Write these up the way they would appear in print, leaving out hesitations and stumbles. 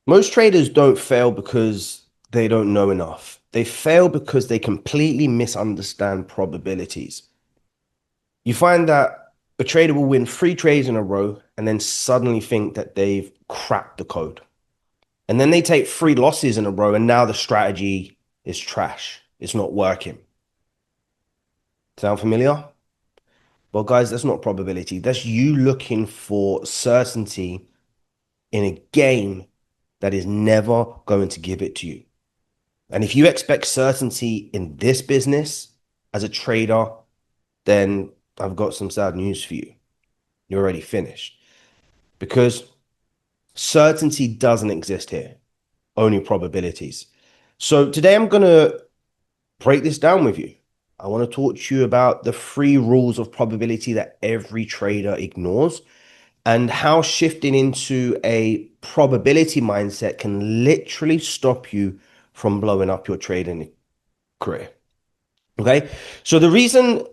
Most traders don't fail because they don't know enough. They fail because they completely misunderstand probabilities. You find that a trader will win three trades in a row and then suddenly think that they've cracked the code. And then they take three losses in a row and now the strategy is trash. It's not working. Sound familiar? Well, guys, that's not probability. That's you looking for certainty in a game that is never going to give it to you. And if you expect certainty in this business as a trader, then I've got some sad news for you. You're already finished because certainty doesn't exist here, only probabilities. So today I'm going to break this down with you. I want to talk to you about the three rules of probability that every trader ignores and how shifting into a probability mindset can literally stop you from blowing up your trading career. Okay. So the reason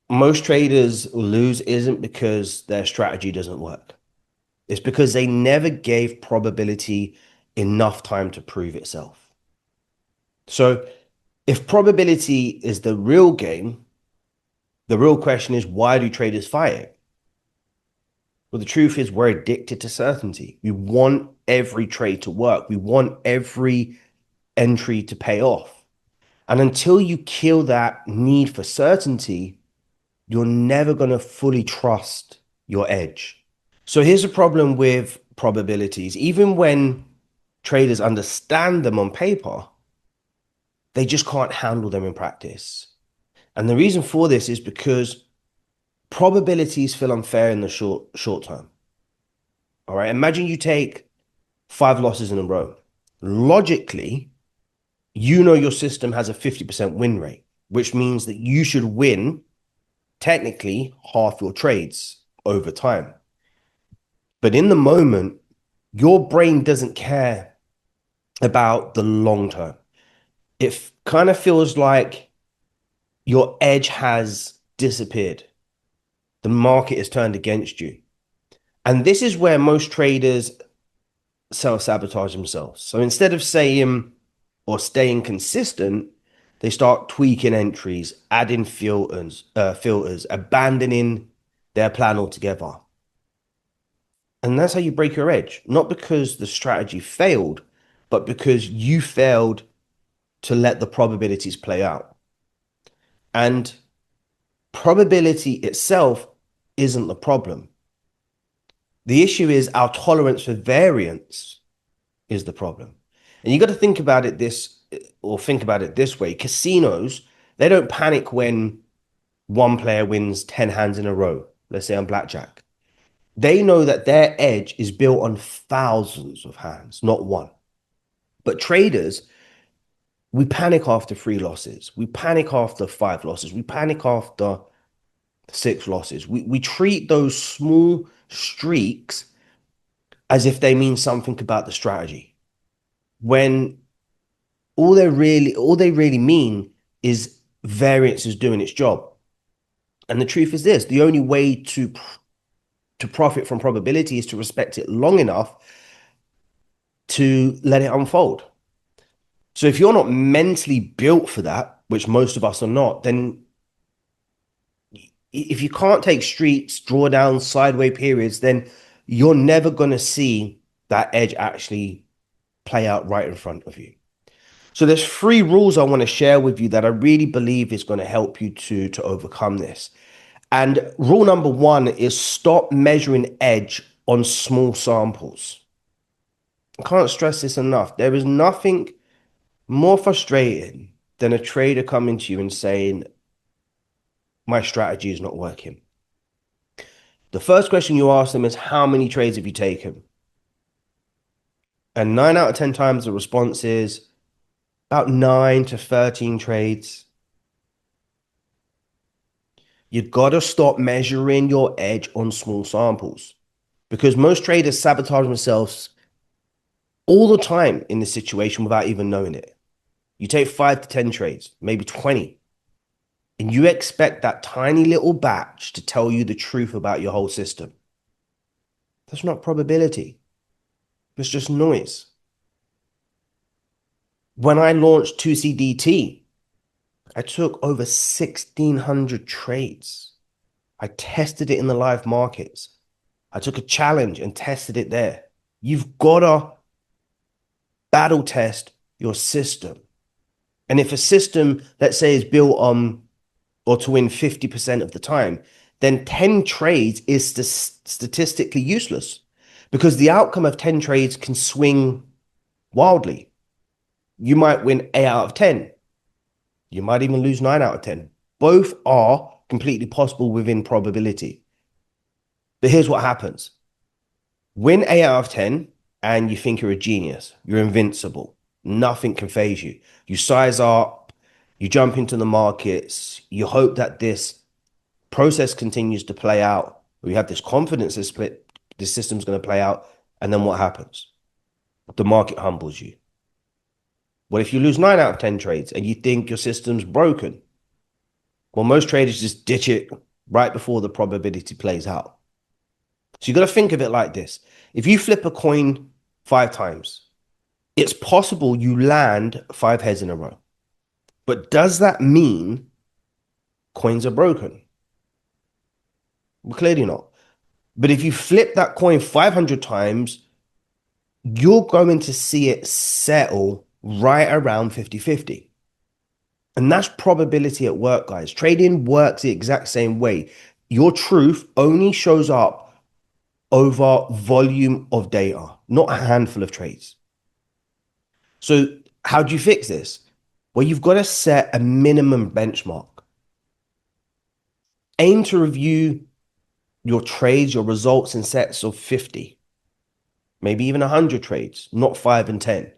most traders lose isn't because their strategy doesn't work. It's because they never gave probability enough time to prove itself. So if probability is the real game, the real question is, why do traders fight it? Well, the truth is we're addicted to certainty. We want every trade to work. We want every entry to pay off. And until you kill that need for certainty, you're never going to fully trust your edge. So here's the problem with probabilities. Even when traders understand them on paper, they just can't handle them in practice. And the reason for this is because probabilities feel unfair in the short term. All right. Imagine you take five losses in a row. Logically, you know your system has a 50% win rate, which means that you should win technically half your trades over time. But in the moment, your brain doesn't care about the long term. It kind of feels like your edge has disappeared. The market is turned against you. And this is where most traders self-sabotage themselves. So instead of saying or staying consistent, they start tweaking entries, adding filters, abandoning their plan altogether. And that's how you break your edge, not because the strategy failed, but because you failed to let the probabilities play out. And probability itself isn't the problem. The issue is our tolerance for variance is the problem. And you got to think about it this way. Casinos, they don't panic when one player wins 10 hands in a row, let's say on blackjack. They know that their edge is built on thousands of hands, not one. But traders, we panic after three losses. We panic after five losses. We panic after six losses. We treat those small streaks as if they mean something about the strategy. When all they really mean is variance is doing its job. And the truth is this, the only way to profit from probability is to respect it long enough to let it unfold. So if you're not mentally built for that, which most of us are not, then if you can't take streaks, drawdowns, sideways periods, then you're never going to see that edge actually play out right in front of you. So there's three rules I want to share with you that I really believe is going to help you to overcome this. And rule number one is stop measuring edge on small samples. I can't stress this enough. There is nothing more frustrating than a trader coming to you and saying, my strategy is not working. The first question you ask them is, how many trades have you taken? And 9 out of 10 times the response is about 9 to 13 trades. You've got to stop measuring your edge on small samples because most traders sabotage themselves all the time in this situation without even knowing it. You take 5 to 10 trades, maybe 20, and you expect that tiny little batch to tell you the truth about your whole system. That's not probability. It's just noise. When I launched 2CDT, I took over 1,600 trades. I tested it in the live markets. I took a challenge and tested it there. You've got to battle test your system. And if a system, let's say, is built on or to win 50% of the time, then 10 trades is statistically useless because the outcome of 10 trades can swing wildly. You might win 8 out of 10. You might even lose 9 out of 10. Both are completely possible within probability. But here's what happens. Win 8 out of 10 and you think you're a genius. You're invincible. Nothing can phase you. You size up, you jump into the markets, you hope that this process continues to play out. We have this confidence this system's going to play out. And then what happens? The market humbles you. What if you lose 9 out of 10 trades and you think your system's broken? Well, most traders just ditch it right before the probability plays out. So you got to think of it like this. If you flip a coin 5 times, it's possible you land 5 heads in a row. But does that mean coins are broken? Well, clearly not. But if you flip that coin 500 times, you're going to see it settle right around 50-50. And that's probability at work, guys. Trading works the exact same way. Your truth only shows up over volume of data, not a handful of trades. So how do you fix this? Well, you've got to set a minimum benchmark. Aim to review your trades, your results in sets of 50, maybe even 100 trades, not 5 and 10.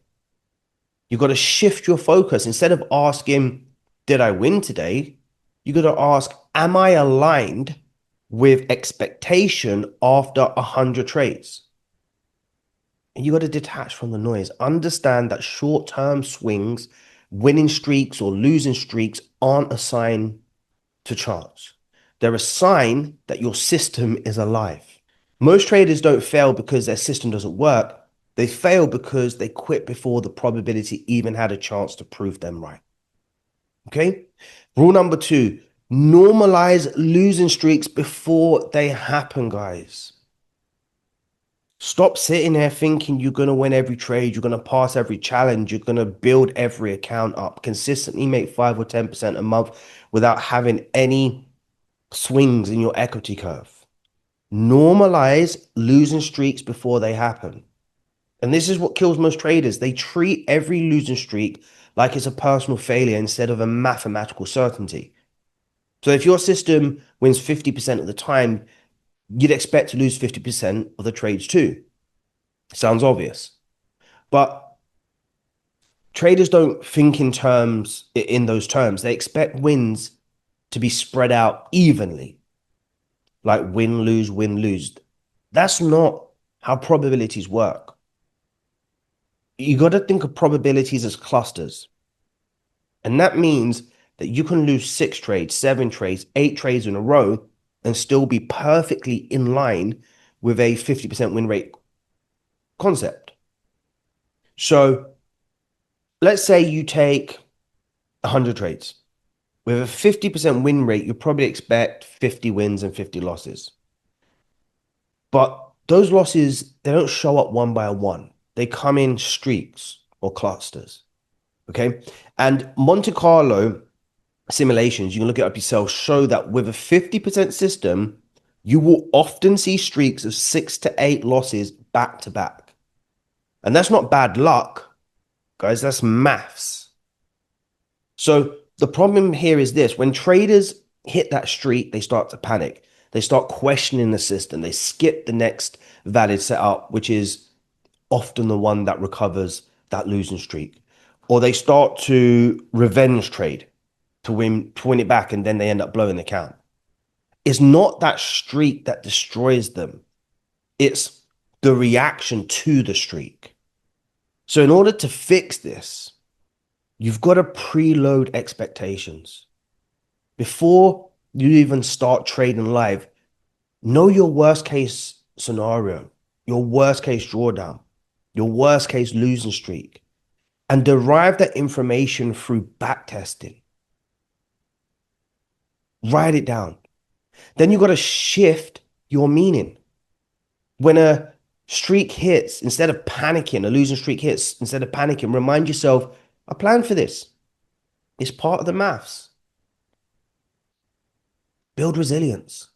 You've got to shift your focus. Instead of asking, did I win today? You got to ask, am I aligned with expectation after 100 trades? And you got to detach from the noise. Understand that short-term swings, winning streaks or losing streaks aren't a sign to chance. They're a sign that your system is alive. Most traders don't fail because their system doesn't work. They fail because they quit before the probability even had a chance to prove them right. Okay? Rule number 2, normalize losing streaks before they happen, guys. Stop sitting there thinking you're going to win every trade, you're going to pass every challenge, you're going to build every account up, consistently make 5 or 10% a month without having any swings in your equity curve. Normalize losing streaks before they happen. And this is what kills most traders. They treat every losing streak like it's a personal failure instead of a mathematical certainty. So if your system wins 50% of the time, you'd expect to lose 50% of the trades too. Sounds obvious. But traders don't think in those terms. They expect wins to be spread out evenly, like win, lose, win, lose. That's not how probabilities work. You got to think of probabilities as clusters. And that means that you can lose 6 trades, 7 trades, 8 trades in a row and still be perfectly in line with a 50% win rate concept. So let's say you take 100 trades. With a 50% win rate, you probably expect 50 wins and 50 losses. But those losses, they don't show up one by one. They come in streaks or clusters. Okay. And Monte Carlo simulations, you can look it up yourself, show that with a 50% system, you will often see streaks of 6 to 8 losses back to back. And that's not bad luck, guys, that's maths. So the problem here is this: when traders hit that streak, they start to panic. They start questioning the system. They skip the next valid setup, which is often the one that recovers that losing streak. Or they start to revenge trade to win it back, and then they end up blowing the count. It's not that streak that destroys them. It's the reaction to the streak. So in order to fix this, you've got to preload expectations. Before you even start trading live, know your worst case scenario, your worst case drawdown, your worst case losing streak. and derive that information through backtesting. Write it down. Then you got to shift your meaning. When a streak hits, instead of panicking, a losing streak hits, instead of panicking, remind yourself, I planned for this. It's part of the maths. Build resilience.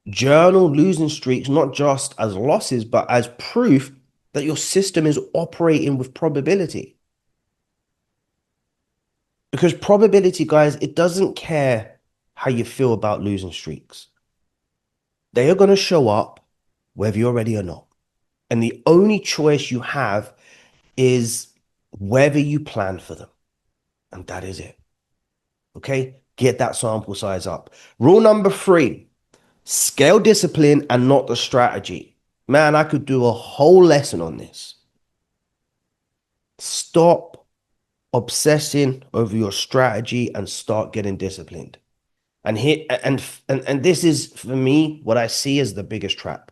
Journal losing streaks not just as losses, but as proof that your system is operating with probability. Because probability, guys, it doesn't care how you feel about losing streaks. They are going to show up whether you're ready or not. And the only choice you have is whether you plan for them. And that is it. Okay? Get that sample size up. Rule number 3, scale discipline and not the strategy. Man, I could do a whole lesson on this. Stop obsessing over your strategy and start getting disciplined. And here and this is for me what I see as the biggest trap.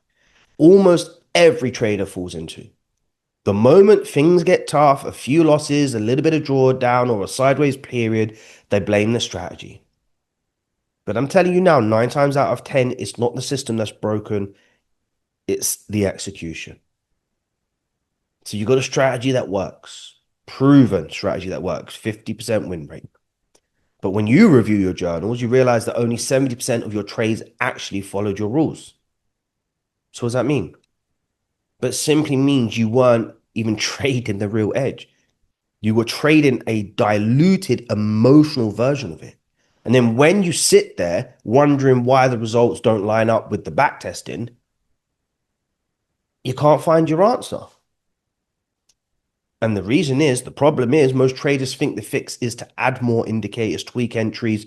Almost every trader falls into. The moment things get tough, a few losses, a little bit of drawdown, or a sideways period, they blame the strategy. But I'm telling you now, 9 times out of 10, it's not the system that's broken, it's the execution. So you got a strategy that works, proven strategy that works, 50% win rate. But when you review your journals, you realize that only 70% of your trades actually followed your rules. So what does that mean? But simply means you weren't even trading the real edge. You were trading a diluted emotional version of it. And then when you sit there wondering why the results don't line up with the back testing, you can't find your answer. And the reason is, the problem is, most traders think the fix is to add more indicators, tweak entries,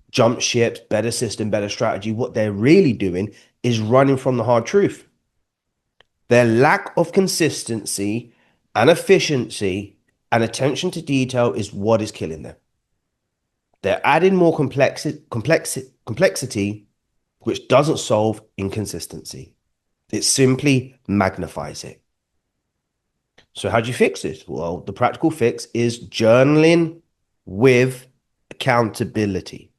jump ships, better system, better strategy. What they're really doing is running from the hard truth. Their lack of consistency and efficiency and attention to detail is what is killing them. They're adding more complexity, which doesn't solve inconsistency. It simply magnifies it. So how do you fix this? Well, the practical fix is journaling with accountability.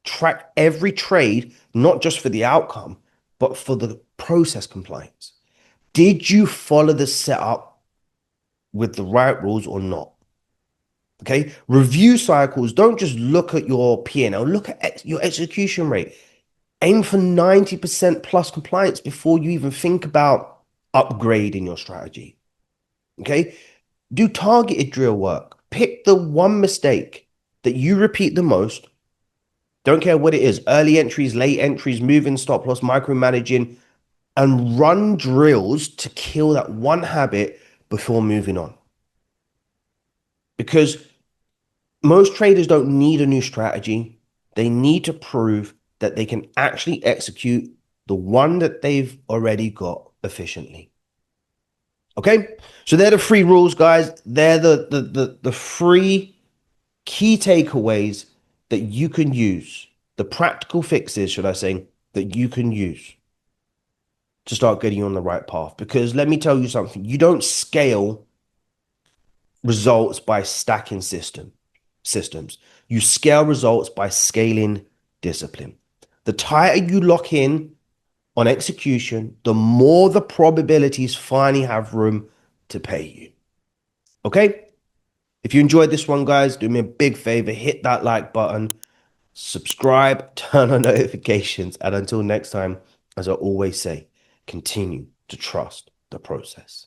Track every trade, not just for the outcome, but for the process compliance. Did you follow the setup with the right rules or not? Okay. Review cycles. Don't just look at your P&L, look at your execution rate. Aim for 90% plus compliance before you even think about upgrading your strategy. Okay. Do targeted drill work. Pick the one mistake that you repeat the most. Don't care what it is, early entries, late entries, moving stop loss, micromanaging, and run drills to kill that one habit before moving on. Because most traders don't need a new strategy. They need to prove that they can actually execute the one that they've already got efficiently. Okay, so they're the 3 rules, guys. They're the 3 key takeaways that you can use, the practical fixes, should I say, that you can use to start getting you on the right path. Because let me tell you something, you don't scale results by stacking systems. You scale results by scaling discipline. The tighter you lock in on execution, the more the probabilities finally have room to pay you. Okay? If you enjoyed this one, guys, do me a big favor, hit that like button, subscribe, turn on notifications, and until next time, as I always say, continue to trust the process.